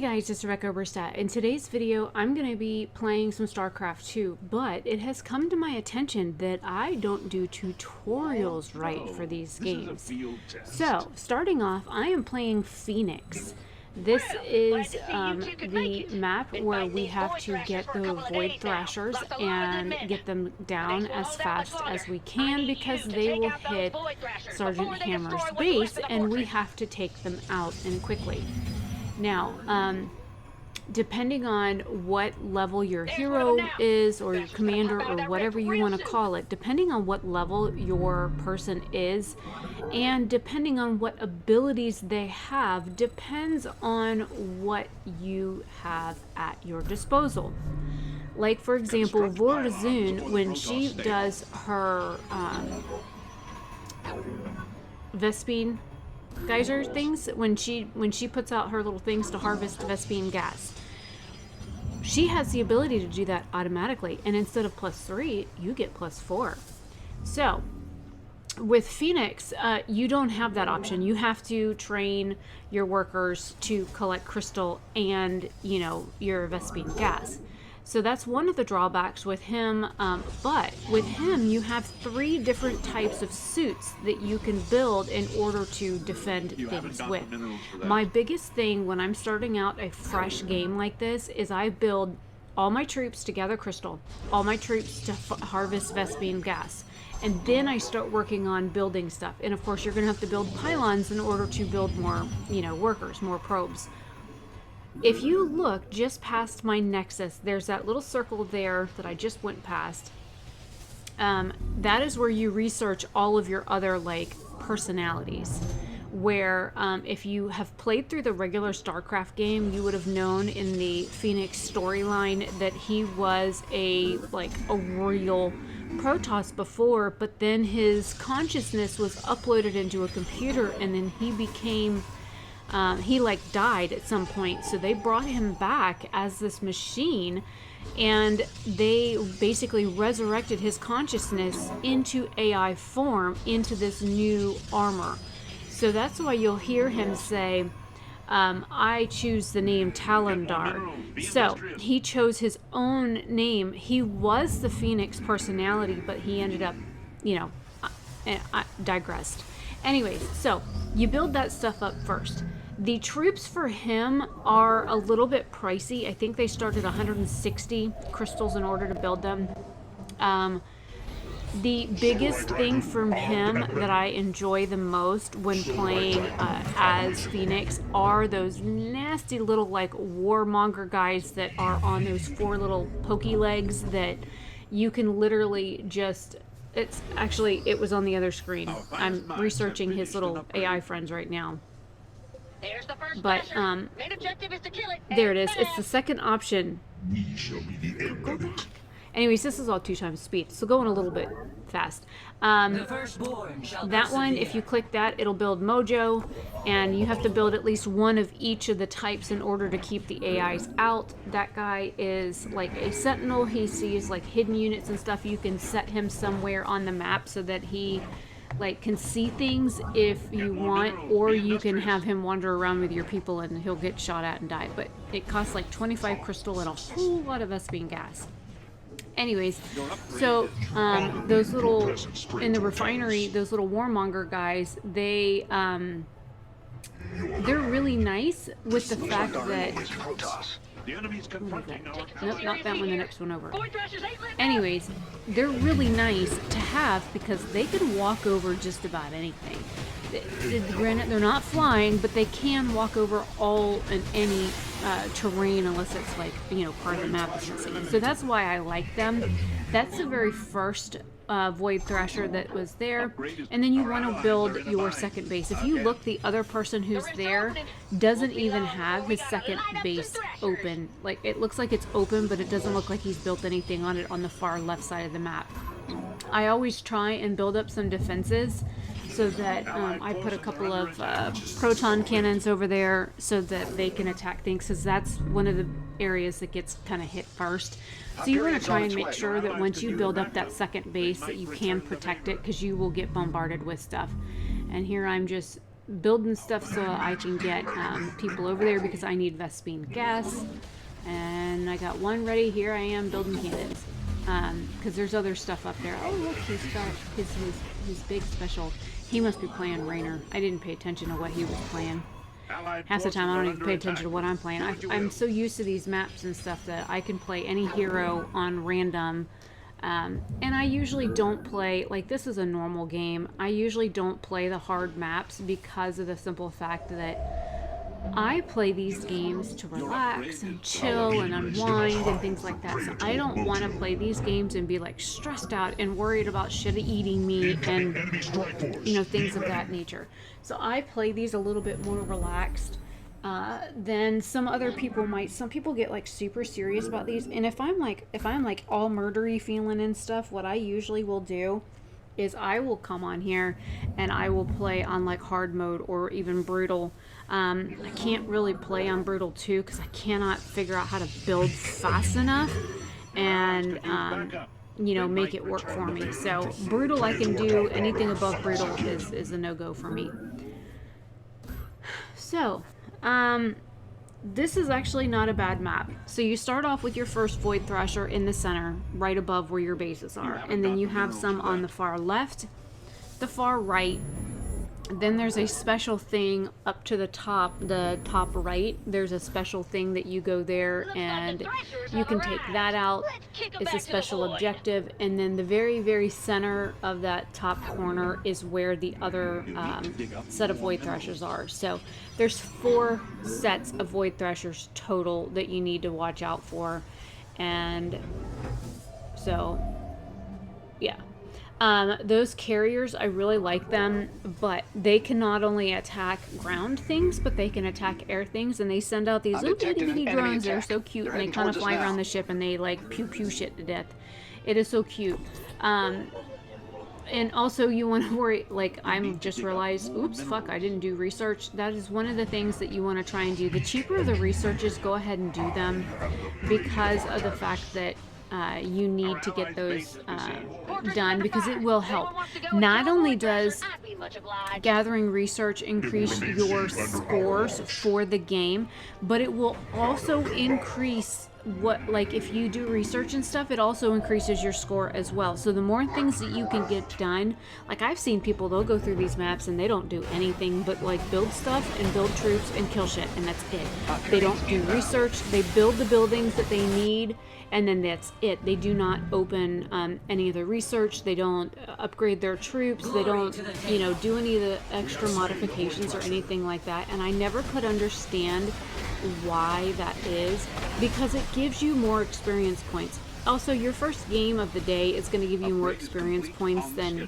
guys, it's RebeccaOberstadt. In today's video, I'm going to be playing some Starcraft 2, but it has come to my attention that I don't do tutorials right for these games. So, starting off, I am playing Fenix. This is the map where we have to get the Void Thrashers and get them down as fast as we can because they will hit Sergeant Hammer's base and we have to take them out and quickly. Now, depending on what level your hero is or your commander or whatever you want to call it, depending on what level your person is and depending on what abilities they have, depends on what you have at your disposal. Like, for example, Vorzoon, when she does her Vespine geyser things, when she puts out her little things to harvest Vespine gas, she has the ability to do that automatically, and instead of +3 you get +4. So with Fenix, you don't have that option. You have to train your workers to collect crystal and, you know, your Vespine gas. So that's one of the drawbacks with him, but with him you have 3 different types of suits that you can build in order to defend things with. My biggest thing when I'm starting out a fresh game like this is I build all my troops to gather crystal, all my troops to harvest Vespine gas, and then I start working on building stuff. And of course you're going to have to build pylons in order to build more, you know, workers, more probes. If you look just past my nexus, there's that little circle there that I just went past. That is where you research all of your other, like, personalities. Where if you have played through the regular Starcraft game, you would have known in the Fenix storyline that he was a real Protoss before, but then his consciousness was uploaded into a computer and then he became... he died at some point, so they brought him back as this machine and they basically resurrected his consciousness into AI form, into this new armor. So that's why you'll hear him say, I choose the name Talondar. So he chose his own name. He was the Fenix personality, but he ended up, you know, I digressed. Anyways, so you build that stuff up first. The troops for him are a little bit pricey. I think they start at 160 crystals in order to build them. The biggest thing from him that I enjoy the most when playing as Fenix are those nasty little, like, warmonger guys that are on those 4 little pokey legs that you can literally just... It's actually, it was on the other screen. I'm researching his little AI friends right now. There's the first but main objective is to kill it. There it is. It's the second option. We shall be the end of it. Anyways, this is all 2 times speed, so going a little bit fast. That one, if you click that, it'll build Mojo, and you have to build at least one of each of the types in order to keep the AIs out. That guy is like a sentinel. He sees like hidden units and stuff. You can set him somewhere on the map so that he can see things if you want, or you can have him wander around with your people and he'll get shot at and die. But it costs like 25 crystal and a whole lot of Vespine gas. Anyways, so those little, in the refinery, those little warmonger guys, they're really nice with the fact that... Nope, not that one, the next one over. Anyways, they're really nice to have because they can walk over just about anything. Granted, they're not flying, but they can walk over all and any terrain unless it's, like, you know, part of the map or something. So that's why I like them. That's the very first Void Thrasher that was there, and then you want to build your second base. If you look, the other person who's there doesn't even have his second base open. Like, it looks like it's open, but it doesn't look like he's built anything on it on the far left side of the map. I always try and build up some defenses so that I put a couple of proton cannons over there so that they can attack things, because that's one of the areas that gets kind of hit first. So you want to try and make sure that once you build up that second base that you can protect it, because you will get bombarded with stuff. And here I'm just building stuff so I can get people over there because I need Vespine gas. And I got one ready. Here I am building cannons. Because there's other stuff up there. Oh, look, he's got his big special. He must be playing Rainer. I didn't pay attention to what he was playing. Half the time I don't even pay attention to what I'm playing. I'm so used to these maps and stuff that I can play any hero on random. And I usually don't play, like this is a normal game, I usually don't play the hard maps because of the simple fact that I play these games to relax and chill and unwind and things like that. So I don't want to play these games and be like stressed out and worried about shit eating me and, you know, things of that nature. So I play these a little bit more relaxed than some other people might. Some people get like super serious about these. And if I'm like all murdery feeling and stuff, what I usually will do is I will come on here and I will play on like hard mode or even brutal. I can't really play on brutal 2 because I cannot figure out how to build fast enough and you know, make it work for me. So brutal I can do. Anything above brutal is a no-go for me. So this is actually not a bad map. So you start off with your first Void Thrasher in the center, right above where your bases are. And then you have some on the far left, the far right. Then there's a special thing up to the top right. There's a special thing that you go there and you can take that out. It's a special objective. And then the very, very center of that top corner is where the other set of Void Thrashers are. So there's 4 sets of Void Thrashers total that you need to watch out for. And so, yeah. Those carriers, I really like them, but they can not only attack ground things, but they can attack air things, and they send out these little bitty bitty drones. They're so cute, and they kind of fly around the ship, and they like pew pew shit to death. It is so cute. And also you want to worry, like I'm just realized, oops, fuck, I didn't do research. That is one of the things that you want to try and do. The cheaper the research is, go ahead and do them, because of the fact that you need to get those done, because it will help. Not only does gathering research increase your scores for the game, but it will also increase what, like if you do research and stuff, it also increases your score as well. So the more things that you can get done, like I've seen people, they'll go through these maps and they don't do anything but like build stuff and build troops and kill shit, and that's it. They don't do research. They build the buildings that they need, and then that's it. They do not open any of the research. They don't upgrade their troops. They don't, you know, do any of the extra modifications or anything like that. And I never could understand why that is, because it gives you more experience points. Also, your first game of the day is going to give you more experience points than,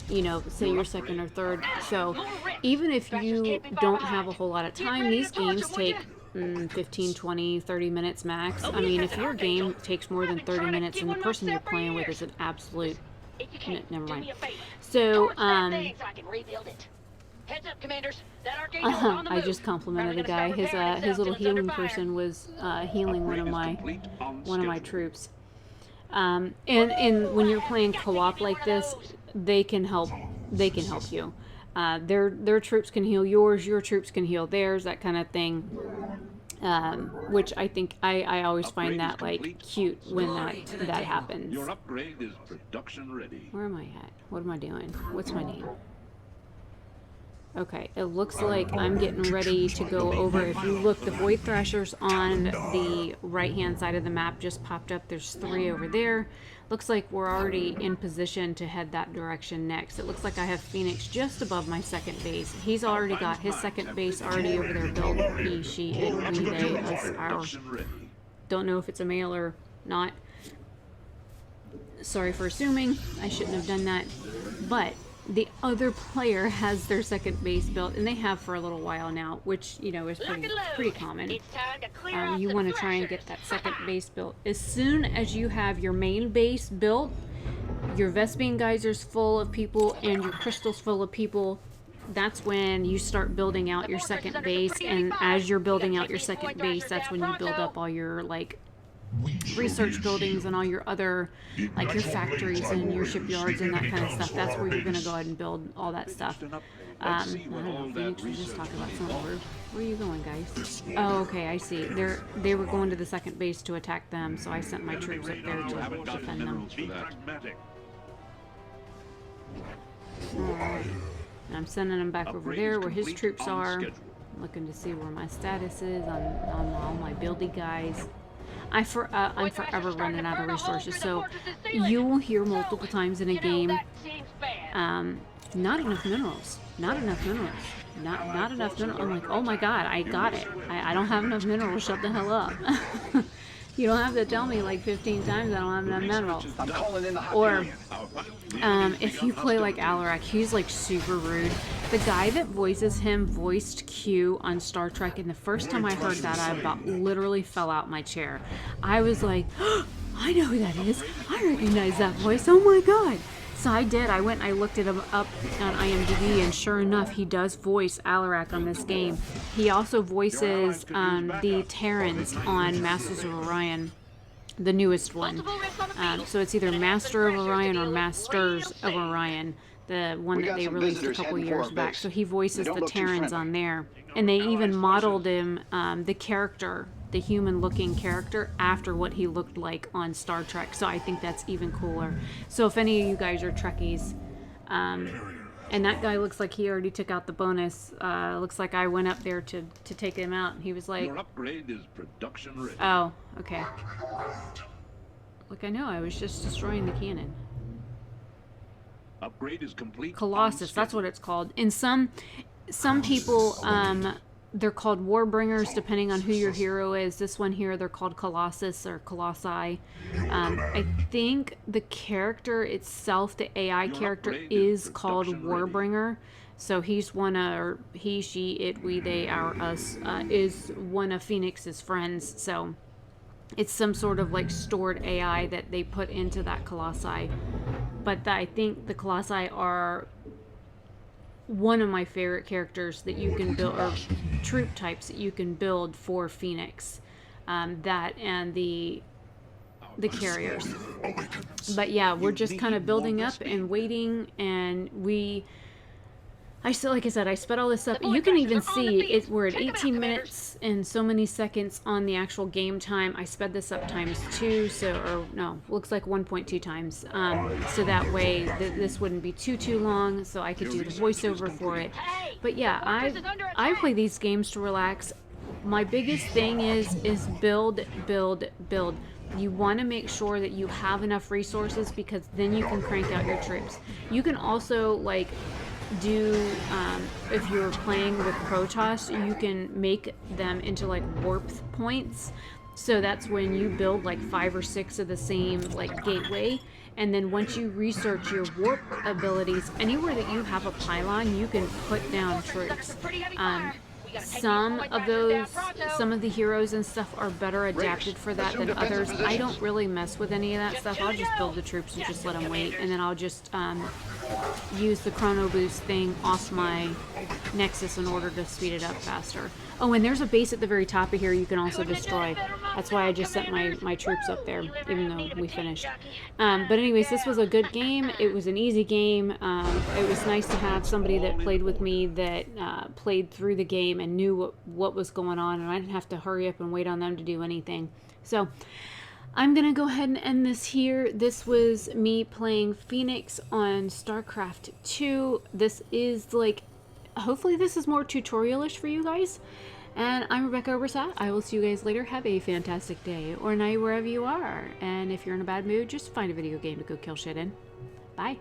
you know, say your second or third. So even if you don't have a whole lot of time, these games take 15, 20, 30 minutes max. I mean, if your game takes more than 30 minutes and the person you're playing with is an absolute... never mind. So, Heads up, commanders. That archangel is on the move. I just complimented the guy. His little healing person was healing one of my troops. And when you're playing co-op like this, they can help you. Their troops can heal yours, your troops can heal theirs, that kind of thing. Which I think I always find that like cute when that happens. Your upgrade is production ready. Where am I at? What am I doing? What's my name? Okay, it looks like I'm getting ready to go over. If you look, the Void Thrashers on the right-hand side of the map just popped up. There's 3 over there. Looks like we're already in position to head that direction next. It looks like I have Fenix just above my second base. He's already got his second base already over there built. He, she, it, we, they, us, our. Don't know if it's a male or not. Sorry for assuming. I shouldn't have done that. But the other player has their second base built, and they have for a little while now, which, you know, is pretty common. You want to try and get that second base built. As soon as you have your main base built, your Vespine geysers full of people, and your crystals full of people, that's when you start building out your second base. And as you're building out your second base, that's when you build up all your, like, research buildings and all your other, like your factories and your shipyards and that kind of stuff. That's where you're going to go ahead and build all that stuff. Let's see I what don't all know, that Phoenix was just research talking about money something. costs. Where are you going, guys? Oh, okay, I see. They were going to the second base to attack them, so I sent my troops up there You to haven't got defend them. minerals for that. Alright. And I'm sending them back over Upgrade there is where his complete troops on are. schedule. Looking to see where my status is on all my buildy guys. I'm forever running out of resources, so you will hear multiple times in a game, not enough minerals, not enough minerals, not enough minerals. I'm like, oh my god, I got it. I don't have enough minerals, shut the hell up. You don't have to tell me like 15 times I don't have enough minerals. I'm calling in the Or Hyperion. if you play like Alarak, he's like super rude. The guy that voices him voiced Q on Star Trek, and the first time I heard that, I about literally fell out my chair. I was like, oh, I know who that is. I recognize that voice. Oh my god. So I did. I went and I looked at him up on IMDb, and sure enough, he does voice Alarak on this game. He also voices the Terrans on Masters of Orion, the newest one. So it's either Master of Orion or Masters of Orion, the one that they released a couple years back. So he voices the Terrans on there. And they even modeled him, the character, the human-looking character, after what he looked like on Star Trek. So I think that's even cooler. So if any of you guys are Trekkies, and that guy looks like he already took out the bonus. Looks like I went up there to take him out, and he was like, Your upgrade is production ready. oh, okay. Look, I know, I was just destroying the cannon. Upgrade is complete. Colossus, that's what it's called. In some people, they're called Warbringers, depending on who your hero is. This one here, they're called Colossus or Colossi. I think the character itself, the AI character, is called Warbringer. So he's one of, or he, she, it, we, they, our, us, is one of Phoenix's friends. So it's some sort of like stored AI that they put into that Colossi. But I think the Colossi are one of my favorite characters that you can build, or troop types that you can build for Phoenix. That and the carriers. But yeah, we're just kind of building up and waiting, and like I said, I sped all this up. You can even see we're at 18 minutes and so many seconds on the actual game time. I sped this up ×2, so, or no, looks like 1.2 times. So that way this wouldn't be too long, so I could do the voiceover for it. But yeah, I play these games to relax. My biggest thing is build. You want to make sure that you have enough resources, because then you can crank out your troops. You can also like do if you're playing with Protoss, you can make them into like warp points. So that's when you build like 5 or 6 of the same like gateway, and then once you research your warp abilities, anywhere that you have a pylon, you can put down troops. Some of the heroes and stuff are better adapted for that than others. I don't really mess with any of that stuff. I'll just build the troops and just let them wait, and then I'll just use the chrono boost thing off my Nexus in order to speed it up faster. Oh, and there's a base at the very top of here you can also destroy. That's why I just sent my troops up there, even though we finished. But anyways, this was a good game. It was an easy game. It was nice to have somebody that played with me that played through the game and knew what was going on, and I didn't have to hurry up and wait on them to do anything. So I'm going to go ahead and end this here. This was me playing Phoenix on Starcraft 2. This is like, hopefully this is more tutorial-ish for you guys. And I'm RebeccaOberstadt. I will see you guys later. Have a fantastic day or night wherever you are. And if you're in a bad mood, just find a video game to go kill shit in. Bye.